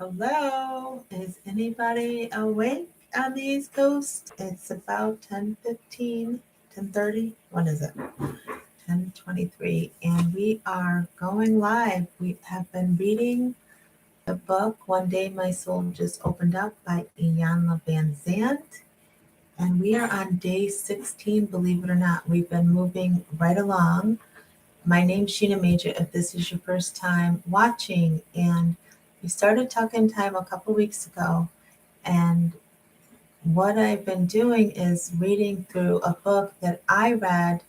Hello, is anybody awake on the East Coast? It's about 10:15, 10:30. What is it? 10:23, and we are going live. We have been reading the book One Day My Soul Just Opened Up by Iyanla Vanzant, and we are on day 16, believe it or not. We've been moving right along. My name's Shena Major, if this is your first time watching, and we started Talking Time a couple weeks ago, and what I've been doing is reading through a book that I read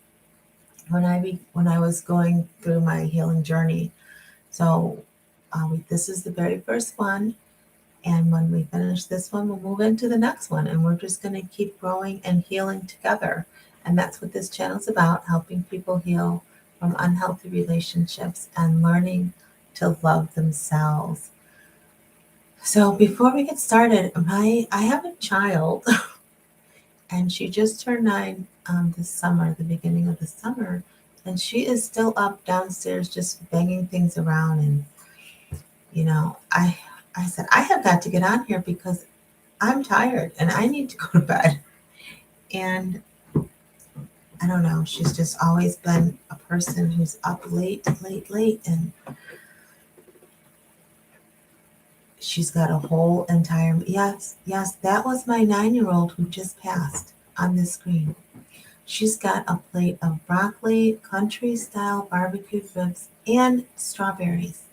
when I was going through my healing journey. So this is the very first one, and when we finish this one, we'll move into the next one, and we're just going to keep growing and healing together. And that's what this channel is about: helping people heal from unhealthy relationships and learning to love themselves. So before we get started, I have a child, and she just turned 9 this summer, the beginning of the summer, and she is still up downstairs just banging things around. And I said I have got to get on here because I'm tired and I need to go to bed. And I don't know, she's just always been a person who's up late, late, late, and she's got a whole entire, yes, that was my 9-year-old who just passed on the screen. She's got a plate of broccoli, country style barbecued ribs, and strawberries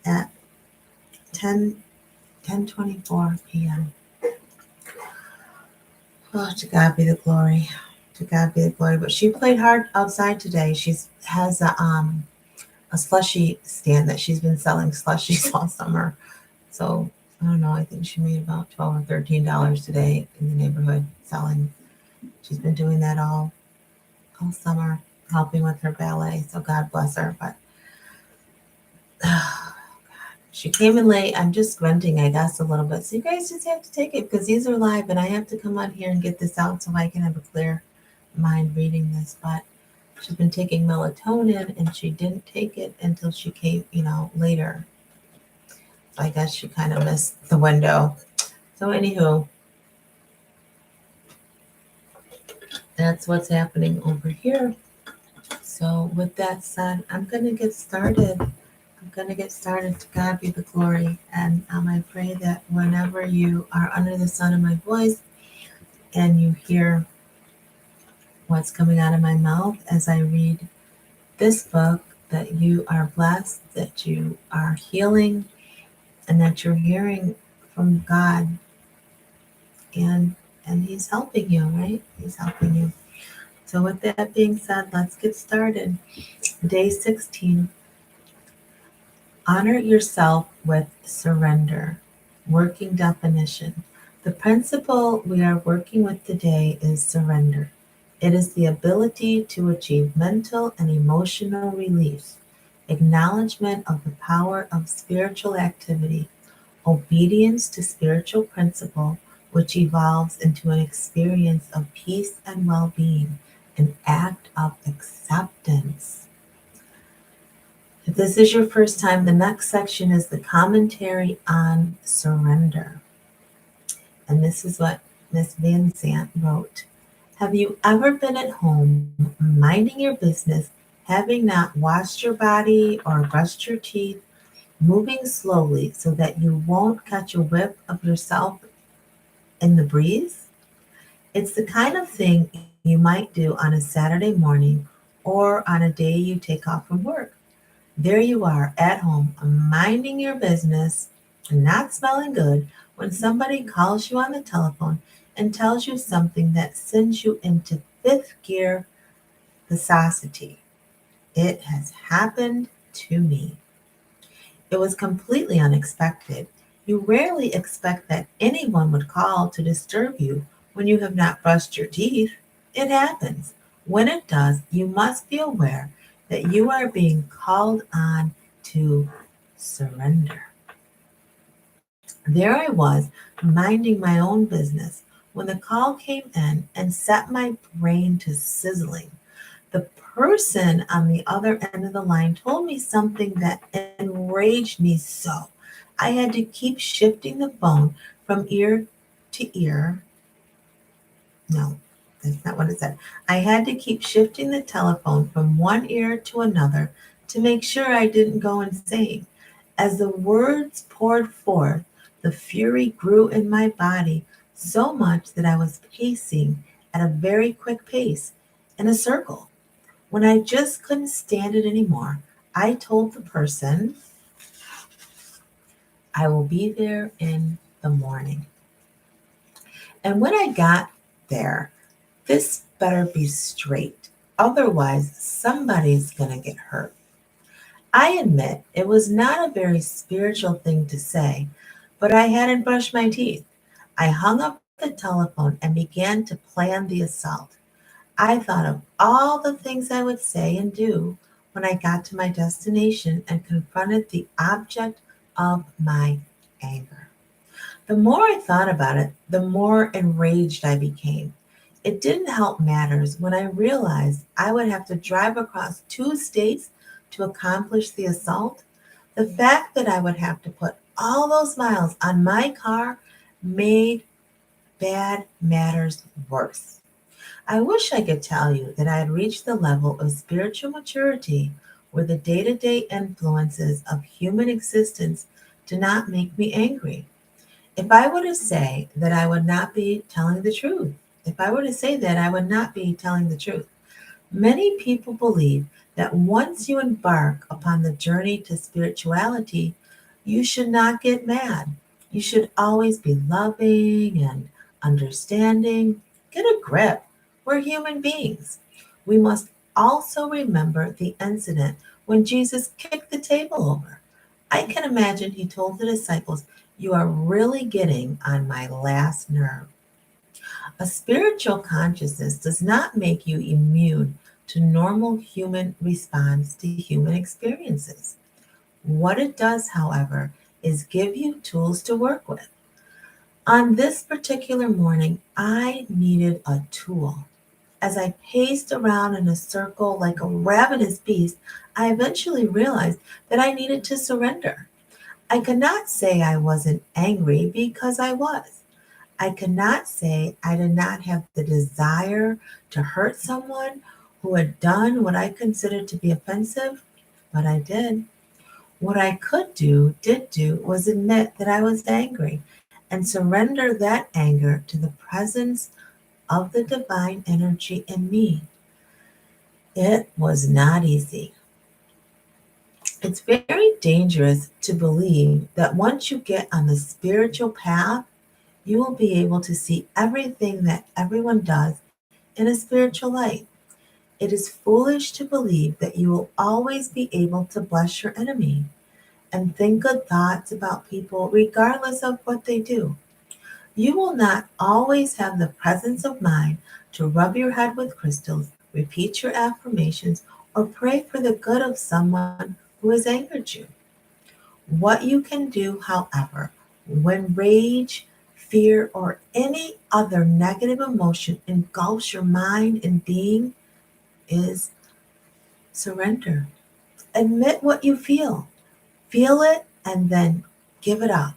at 10:24 p.m. Oh, to God be the glory. To God be the glory. But she played hard outside today. She's has a slushy stand that she's been selling slushies all summer. So I don't know. I think she made about $12 or $13 today in the neighborhood selling. She's been doing that all summer, helping with her ballet. So God bless her. But she came in late. I'm just grunting, I guess, a little bit. So you guys just have to take it because these are live, and I have to come on here and get this out so I can have a clear mind reading this. But she's been taking melatonin, and she didn't take it until she came, later. So I guess she kind of missed the window. So anywho, that's what's happening over here. So with that said, I'm going to get started. To God be the glory. And I pray that whenever you are under the sound of my voice and you hear what's coming out of my mouth as I read this book, that you are blessed, that you are healing, and that you're hearing from God. And He's helping you, right? He's helping you. So with that being said, let's get started. Day 16. Honor yourself with surrender. Working definition. The principle we are working with today is surrender. It is the ability to achieve mental and emotional relief, acknowledgement of the power of spiritual activity, obedience to spiritual principle, which evolves into an experience of peace and well-being, an act of acceptance. If this is your first time, the next section is the commentary on surrender. And this is what Miss Vanzant wrote. Have you ever been at home, minding your business, having not washed your body or brushed your teeth, moving slowly so that you won't catch a whiff of yourself in the breeze? It's the kind of thing you might do on a Saturday morning or on a day you take off from work. There you are at home, minding your business, not smelling good, when somebody calls you on the telephone and tells you something that sends you into fifth gear viscosity. It has happened to me. It was completely unexpected. You rarely expect that anyone would call to disturb you when you have not brushed your teeth. It happens. When it does, you must be aware that you are being called on to surrender. There I was, minding my own business, when the call came in and set my brain to sizzling. The person on the other end of the line told me something that enraged me so. I had to keep shifting the phone from ear to ear. No, that's not what it said. I had to keep shifting the telephone from one ear to another to make sure I didn't go insane. As the words poured forth, the fury grew in my body so much that I was pacing at a very quick pace in a circle. When I just couldn't stand it anymore, I told the person, I will be there in the morning. And when I got there, this better be straight. Otherwise, somebody's going to get hurt. I admit it was not a very spiritual thing to say, but I hadn't brushed my teeth. I hung up the telephone and began to plan the assault. I thought of all the things I would say and do when I got to my destination and confronted the object of my anger. The more I thought about it, the more enraged I became. It didn't help matters when I realized I would have to drive across 2 states to accomplish the assault. The fact that I would have to put all those miles on my car made bad matters worse. I wish I could tell you that I had reached the level of spiritual maturity where the day to day influences of human existence do not make me angry. If I were to say that I would not be telling the truth, if I were to say that I would not be telling the truth, many people believe that once you embark upon the journey to spirituality, you should not get mad. You should always be loving and understanding. Get a grip. We're human beings. We must also remember the incident when Jesus kicked the table over. I can imagine he told the disciples, "You are really getting on my last nerve." A spiritual consciousness does not make you immune to normal human response to human experiences. What it does, however, is give you tools to work with. On this particular morning, I needed a tool. As I paced around in a circle like a ravenous beast, I eventually realized that I needed to surrender. I could not say I wasn't angry because I was. I could not say I did not have the desire to hurt someone who had done what I considered to be offensive, but I did. What I did do, was admit that I was angry and surrender that anger to the presence of the divine energy in me. It was not easy. It's very dangerous to believe that once you get on the spiritual path, you will be able to see everything that everyone does in a spiritual light. It is foolish to believe that you will always be able to bless your enemy and think good thoughts about people regardless of what they do. You will not always have the presence of mind to rub your head with crystals, repeat your affirmations, or pray for the good of someone who has angered you. What you can do, however, when rage, fear, or any other negative emotion engulfs your mind and being is surrender. Admit what you feel. Feel it and then give it up.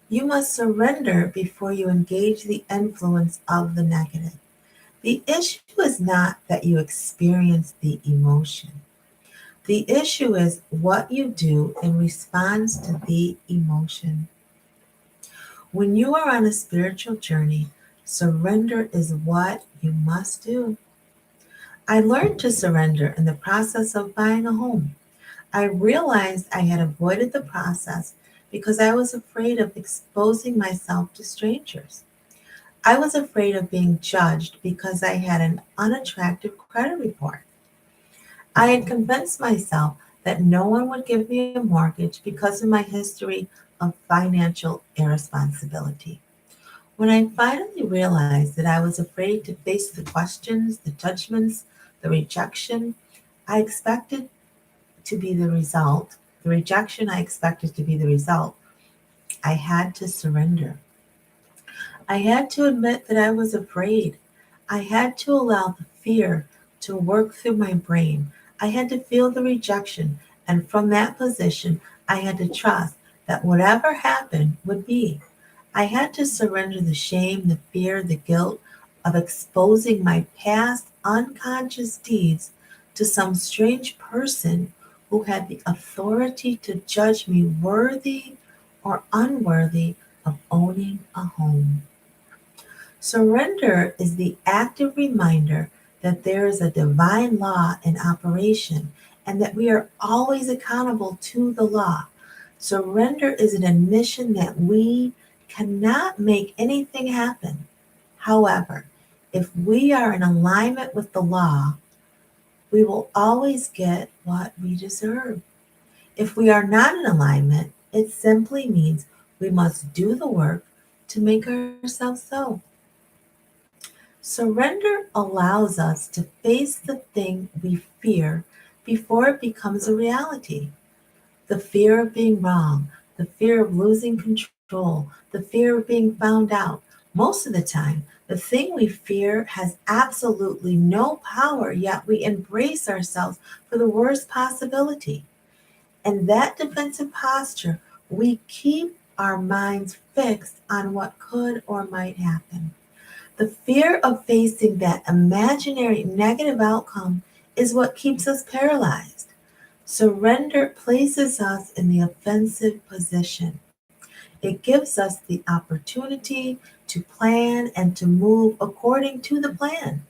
You must surrender before you engage the influence of the negative. The issue is not that you experience the emotion. The issue is what you do in response to the emotion. When you are on a spiritual journey, surrender is what you must do. I learned to surrender in the process of buying a home. I realized I had avoided the process because I was afraid of exposing myself to strangers. I was afraid of being judged because I had an unattractive credit report. I had convinced myself that no one would give me a mortgage because of my history of financial irresponsibility. When I finally realized that I was afraid to face the questions, the judgments, the rejection I expected to be the result, the rejection I expected to be the result, I had to surrender. I had to admit that I was afraid. I had to allow the fear to work through my brain. I had to feel the rejection, and from that position, I had to trust that whatever happened would be. I had to surrender the shame, the fear, the guilt of exposing my past unconscious deeds to some strange person who had the authority to judge me worthy or unworthy of owning a home. Surrender is the active reminder that there is a divine law in operation and that we are always accountable to the law. Surrender is an admission that we cannot make anything happen. However, if we are in alignment with the law, we will always get what we deserve. If we are not in alignment, it simply means we must do the work to make ourselves so. Surrender allows us to face the thing we fear before it becomes a reality. The fear of being wrong, the fear of losing control, the fear of being found out. Most of the time, the thing we fear has absolutely no power, yet we embrace ourselves for the worst possibility. In that defensive posture, we keep our minds fixed on what could or might happen. The fear of facing that imaginary negative outcome is what keeps us paralyzed. Surrender places us in the offensive position. It gives us the opportunity to plan and to move according to the plan.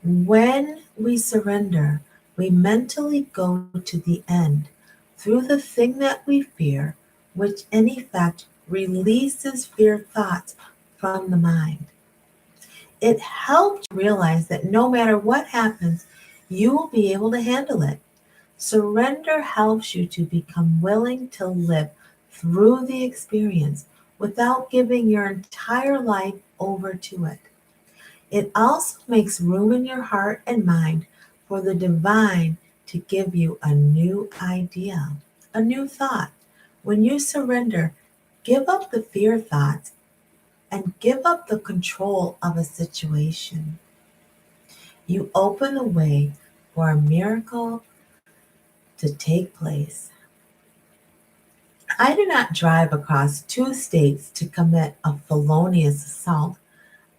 When we surrender, we mentally go to the end through the thing that we fear, which in effect releases fear thoughts from the mind. It helps you realize that no matter what happens, you will be able to handle it. Surrender helps you to become willing to live through the experience without giving your entire life over to it. It also makes room in your heart and mind for the divine to give you a new idea, a new thought. When you surrender, give up the fear thoughts and give up the control of a situation. You open the way for a miracle to take place. I did not drive across 2 states to commit a felonious assault.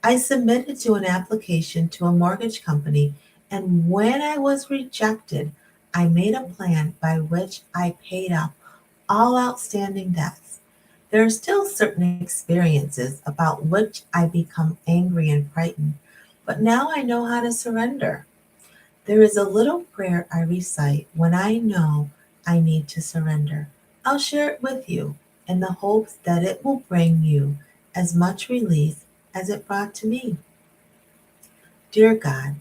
I submitted to an application to a mortgage company, and when I was rejected, I made a plan by which I paid off all outstanding debts. There are still certain experiences about which I become angry and frightened, but now I know how to surrender. There is a little prayer I recite when I know I need to surrender. I'll share it with you in the hopes that it will bring you as much release as it brought to me. Dear God,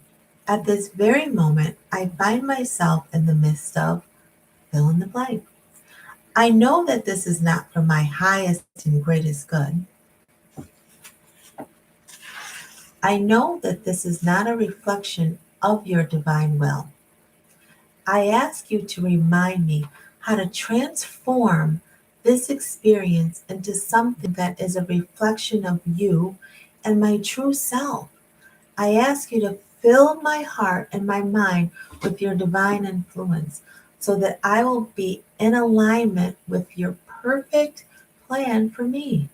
at this very moment, I find myself in the midst of fill in the blank. I know that this is not for my highest and greatest good. I know that this is not a reflection of your divine will. I ask you to remind me how to transform this experience into something that is a reflection of you and my true self. I ask you to fill my heart and my mind with your divine influence so that I will be in alignment with your perfect plan for me.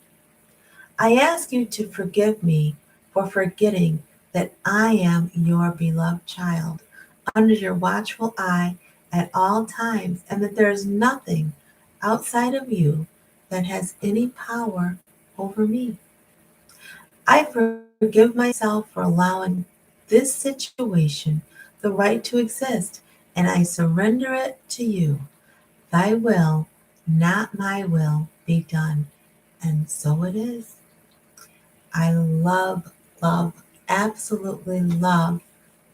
I ask you to forgive me for forgetting that I am your beloved child under your watchful eye at all times, and that there is nothing outside of you that has any power over me. I forgive myself for allowing this situation the right to exist, and I surrender it to you. Thy will, not my will, be done. And so it is. I love, love, absolutely love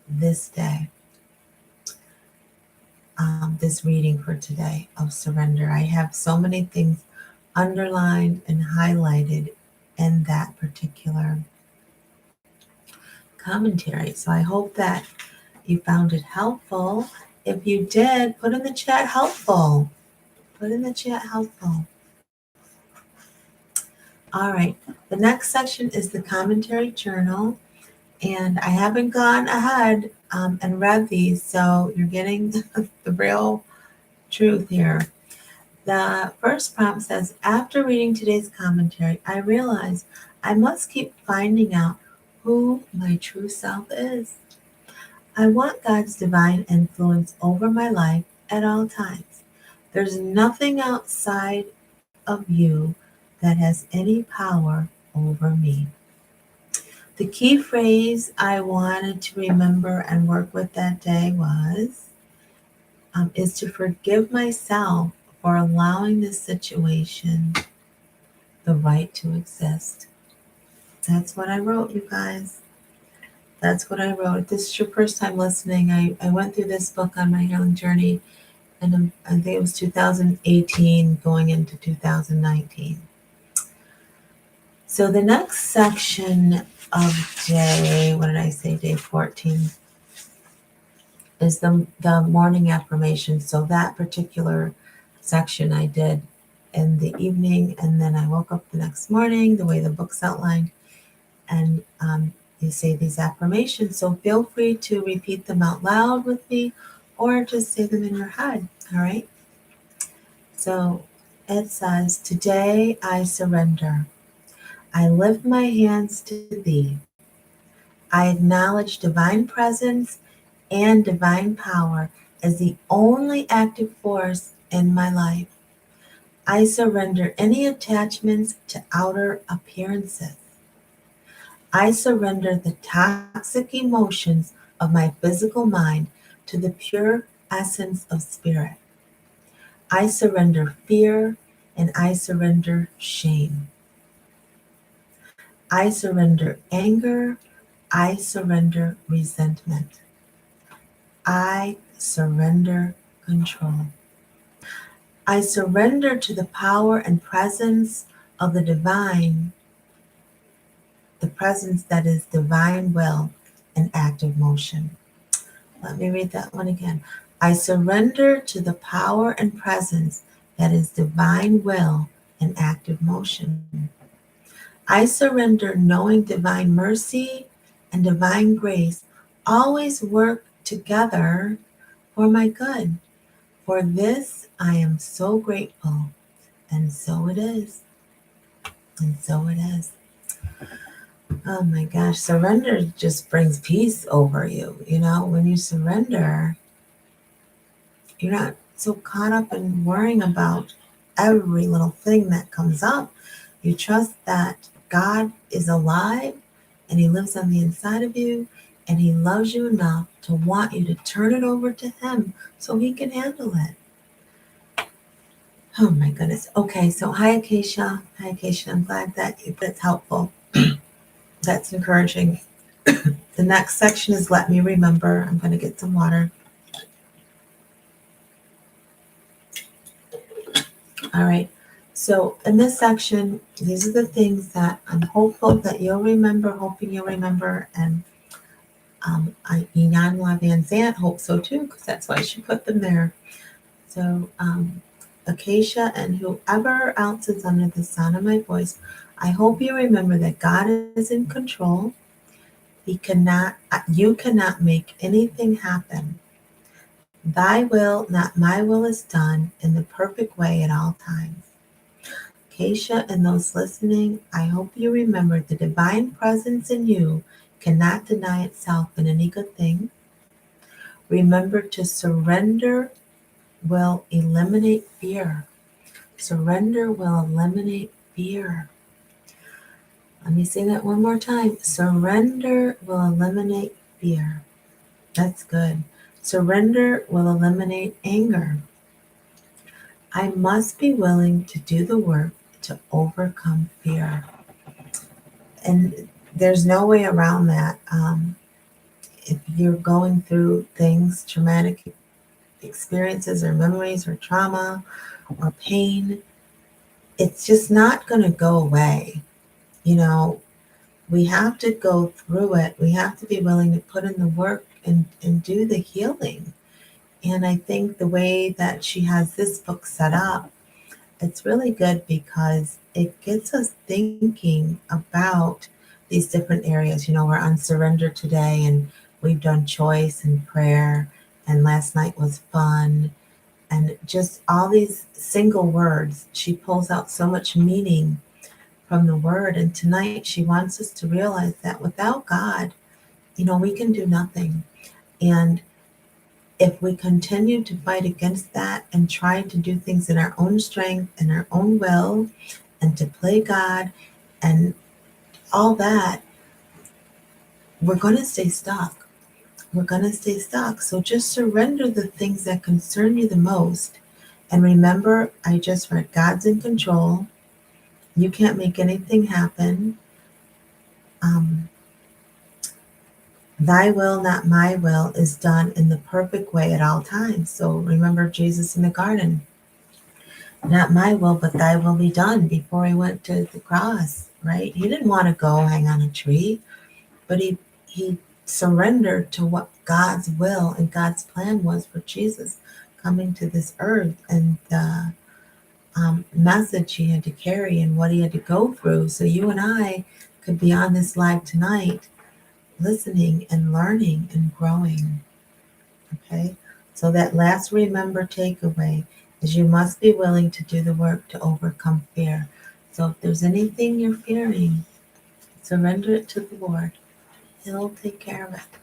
this day, this reading for today of surrender. I have so many things underlined and highlighted in that particular commentary. So I hope that you found it helpful. If you did, put in the chat helpful. Put in the chat helpful. All right. The next section is the commentary journal. And I haven't gone ahead and read these, so you're getting the real truth here. The first prompt says, after reading today's commentary, I realize I must keep finding out who my true self is. I want God's divine influence over my life at all times. There's nothing outside of you that has any power over me. The key phrase I wanted to remember and work with that day is to forgive myself for allowing this situation the right to exist. That's what I wrote, you guys. That's what I wrote. If this is your first time listening, I went through this book on my healing journey, and I think it was 2018 going into 2019. So the next section of what did I say, day 14, is the morning affirmation. So that particular section I did in the evening, and then I woke up the next morning the way the book's outlined, and you say these affirmations. So feel free to repeat them out loud with me or just say them in your head, all right? So it says, today I surrender. I lift my hands to thee. I acknowledge divine presence and divine power as the only active force in my life. I surrender any attachments to outer appearances. I surrender the toxic emotions of my physical mind to the pure essence of spirit. I surrender fear and I surrender shame. I surrender anger. I surrender resentment. I surrender control. I surrender to the power and presence of the divine, the presence that is divine will and active motion. Let me read that one again. I surrender to the power and presence that is divine will and active motion. I surrender knowing divine mercy and divine grace always work together for my good. For this I am so grateful, and so it is. And so it is. Oh my gosh, surrender just brings peace over you. You know, when you surrender, you're not so caught up in worrying about every little thing that comes up. You trust that God is alive and He lives on the inside of you and He loves you enough to want you to turn it over to Him so He can handle it. Oh my goodness. Okay, so hi Acacia. Hi Acacia. I'm glad that's helpful. That's encouraging. The next section is let me remember. I'm going to get some water. All right. So in this section, these are the things that I'm hopeful that you'll remember, hoping you'll remember. And Iyanla Vanzant hope so too, because that's why she put them there. So Acacia and whoever else is under the sound of my voice, I hope you remember that God is in control. You cannot make anything happen. Thy will, not my will, is done in the perfect way at all times. Acacia and those listening, I hope you remember the divine presence in you cannot deny itself in any good thing. Remember to surrender will eliminate fear. Surrender will eliminate fear. Let me say that one more time. Surrender will eliminate fear. That's good. Surrender will eliminate anger. I must be willing to do the work to overcome fear. And there's no way around that. If you're going through things, traumatic experiences or memories or trauma or pain, it's just not going to go away. You know, we have to go through it. We have to be willing to put in the work and do the healing. And I think the way that she has this book set up, it's really good because it gets us thinking about these different areas. You know, we're on surrender today and we've done choice and prayer, and last night was fun. And just all these single words, she pulls out so much meaning from the word. And tonight she wants us to realize that without God, we can do nothing. And if we continue to fight against that and try to do things in our own strength and our own will and to play God and all that, we're going to stay stuck. We're going to stay stuck. So just surrender the things that concern you the most. And remember, I just read God's in control. You can't make anything happen. Um, Thy will, not my will, is done in the perfect way at all times. So remember Jesus in the garden. Not my will, but thy will be done before he went to the cross, right? He didn't want to go hang on a tree, but he surrendered to what God's will and God's plan was for Jesus coming to this earth, and the message he had to carry and what he had to go through. So you and I could be on this live tonight listening and learning and growing. Okay, so that last remember takeaway is you must be willing to do the work to overcome fear. So if there's anything you're fearing, surrender it to the Lord. He'll take care of it.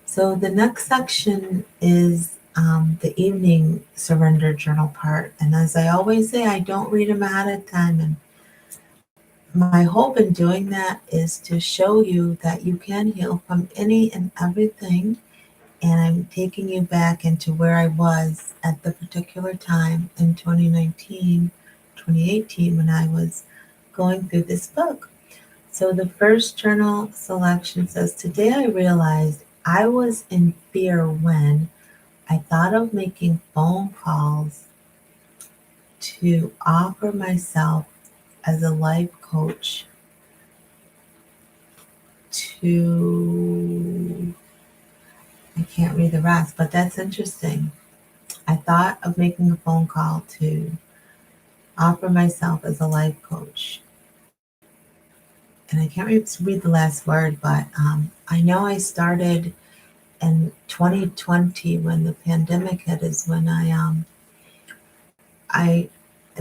So the next section is the evening surrender journal part. And as I always say, I don't read them ahead of time. And my hope in doing that is to show you that you can heal from any and everything. And I'm taking you back into where I was at the particular time in 2019, 2018, when I was going through this book. So the first journal selection says, today I realized I was in fear when I thought of making phone calls to offer myself as a life coach to, I can't read the rest, but that's interesting. I thought of making a phone call to offer myself as a life coach. And I can't read the last word, but I know I started in 2020 when the pandemic hit, is when I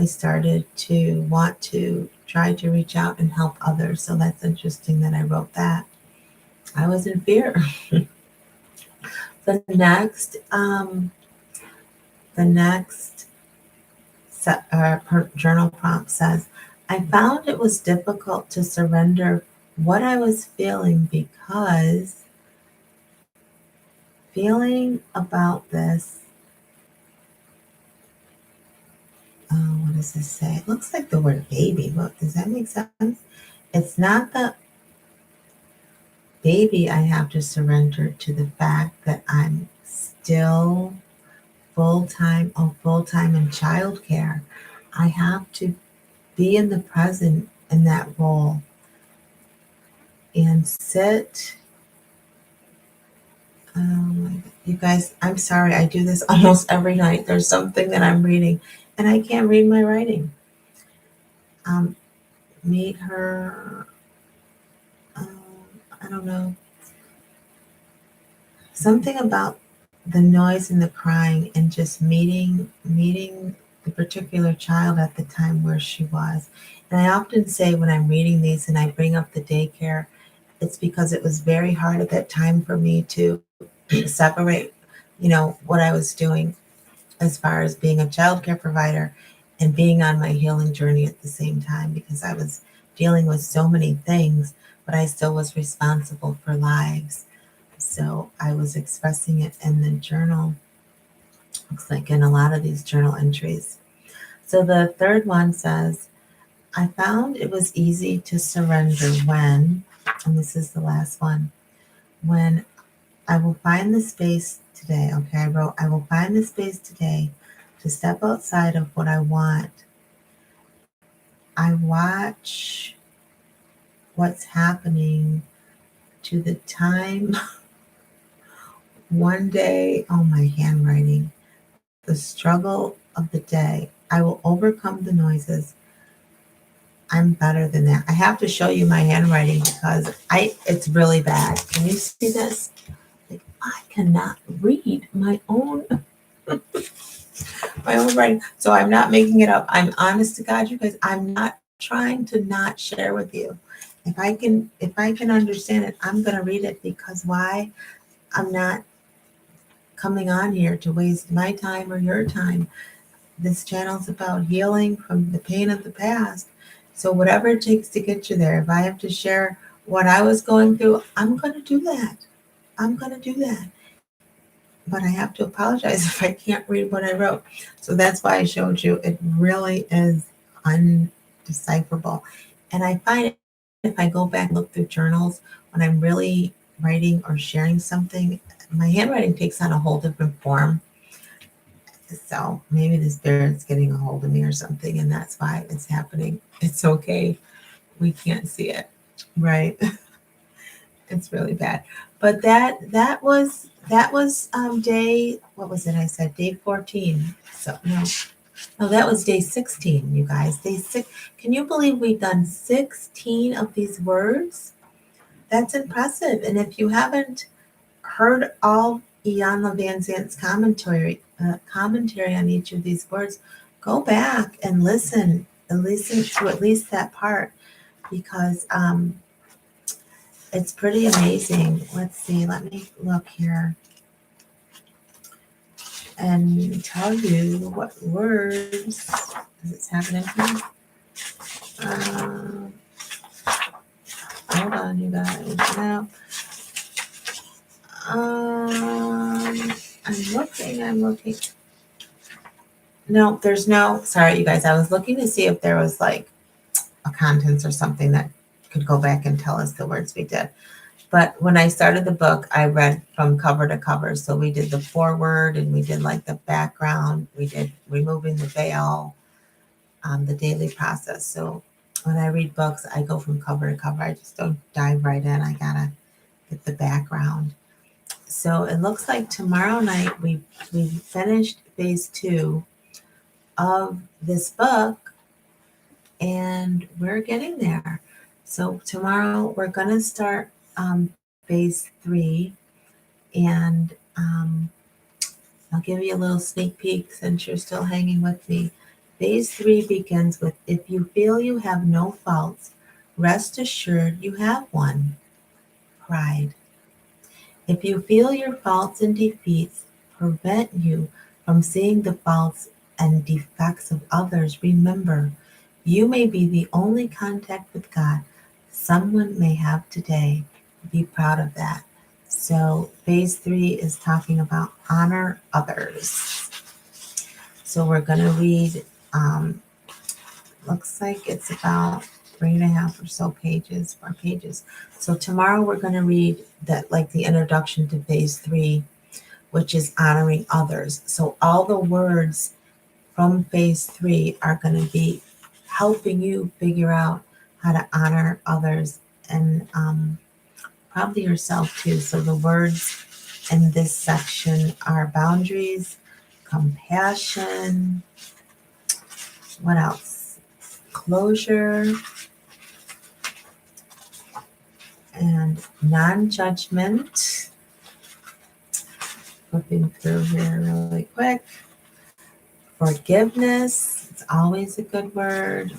started to want to try to reach out and help others. So that's interesting that I wrote that. I was in fear. The next journal prompt says, I found it was difficult to surrender what I was feeling because feeling about this, what does this say? It looks like the word baby. What, does that make sense? It's not the baby I have to surrender to the fact that I'm still full-time in childcare. I have to be in the present in that role and sit. You guys, I'm sorry, I do this almost every night. There's something that I'm reading and I can't read my writing. Meet her, I don't know, something about the noise and the crying and just meeting the particular child at the time where she was. And I often say when I'm reading these and I bring up the daycare, it's because it was very hard at that time for me to separate, what I was doing as far as being a childcare provider and being on my healing journey at the same time, because I was dealing with so many things, but I still was responsible for lives. So I was expressing it in the journal, looks like in a lot of these journal entries. So the third one says, I found it was easy to surrender when, and this is the last one, when I will find the space today. Okay, I wrote, I will find the space today to step outside of what I want. I watch what's happening to the time. One day, oh, my handwriting, the struggle of the day. I will overcome the noises. I'm better than that. I have to show you my handwriting because it's really bad. Can you see this? Like, I cannot read my own. My own writing. So I'm not making it up. I'm honest to God, you guys. I'm not trying to not share with you. If I can understand it, I'm gonna read it because why? I'm not coming on here to waste my time or your time. This channel's about healing from the pain of the past. So whatever it takes to get you there, if I have to share what I was going through, I'm gonna do that. I'm gonna do that. But I have to apologize if I can't read what I wrote. So that's why I showed you. It really is undecipherable. And I find if I go back and look through journals when I'm really writing or sharing something, my handwriting takes on a whole different form. So maybe the spirit's getting a hold of me or something, and that's why it's happening. It's okay. We can't see it, right? It's really bad. But that was day, what was it? I said day 14. So no, that was day 16, you guys. Day 6. Can you believe we've done 16 of these words? That's impressive. And if you haven't heard all Iyanla Vanzant's commentary on each of these words, go back and listen to at least that part because it's pretty amazing. Let's see. Let me look here and tell you what words. Is it happening here? Hold on, you guys. Now, I'm looking. No, there's no. Sorry, you guys. I was looking to see if there was like a contents or something that could go back and tell us the words we did. But when I started the book, I read from cover to cover. So we did the foreword and we did like the background. We did removing the veil, the daily process. So when I read books, I go from cover to cover. I just don't dive right in. I gotta get the background. So it looks like tomorrow night we finished phase 2 of this book, and we're getting there. So tomorrow we're gonna start phase 3, and I'll give you a little sneak peek since you're still hanging with me. Phase 3 begins with if you feel you have no faults, rest assured you have one. Pride. If you feel your faults and defeats prevent you from seeing the faults and defects of others, remember, you may be the only contact with God someone may have today. Be proud of that. So, phase 3 is talking about honor others. So, we're going to read, looks like it's about 3.5 or so pages, 4 pages. So, tomorrow we're going to read that, like the introduction to phase 3, which is honoring others. So, all the words from phase 3 are going to be helping you figure out how to honor others and probably yourself too. So the words in this section are boundaries, compassion, what else? Closure, and non-judgment. Flipping through here really quick. Forgiveness, it's always a good word.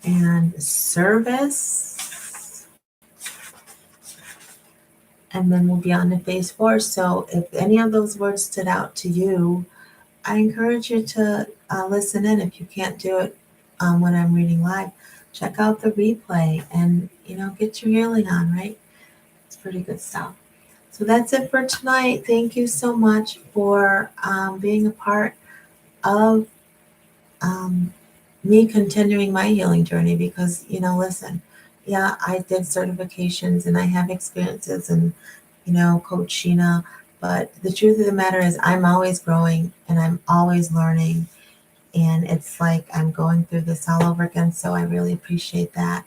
And service. And then we'll be on to phase 4. So if any of those words stood out to you, I encourage you to listen in. If you can't do it when I'm reading live, check out the replay and, get your healing on, right? It's pretty good stuff. So that's it for tonight. Thank you so much for being a part of me continuing my healing journey because, listen, yeah, I did certifications and I have experiences and, Coach Shena, but the truth of the matter is I'm always growing and I'm always learning. And it's like I'm going through this all over again. So I really appreciate that.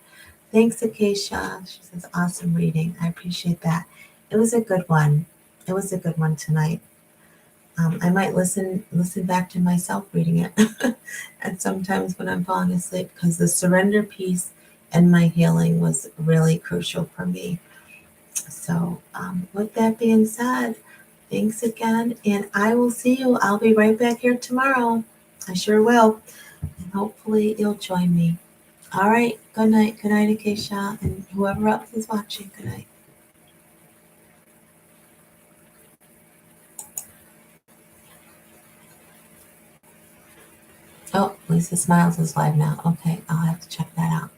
Thanks, Acacia. She says, awesome reading. I appreciate that. It was a good one. It was a good one tonight. I might listen back to myself reading it. And sometimes when I'm falling asleep, because the surrender piece and my healing was really crucial for me. So with that being said, Thanks again, and I will see you. I'll be right back here tomorrow. I sure will. And hopefully you'll join me. All right. Good night. Good night, Acacia, and whoever else is watching. Good night. Oh, Lisa Smiles is live now. Okay, I'll have to check that out.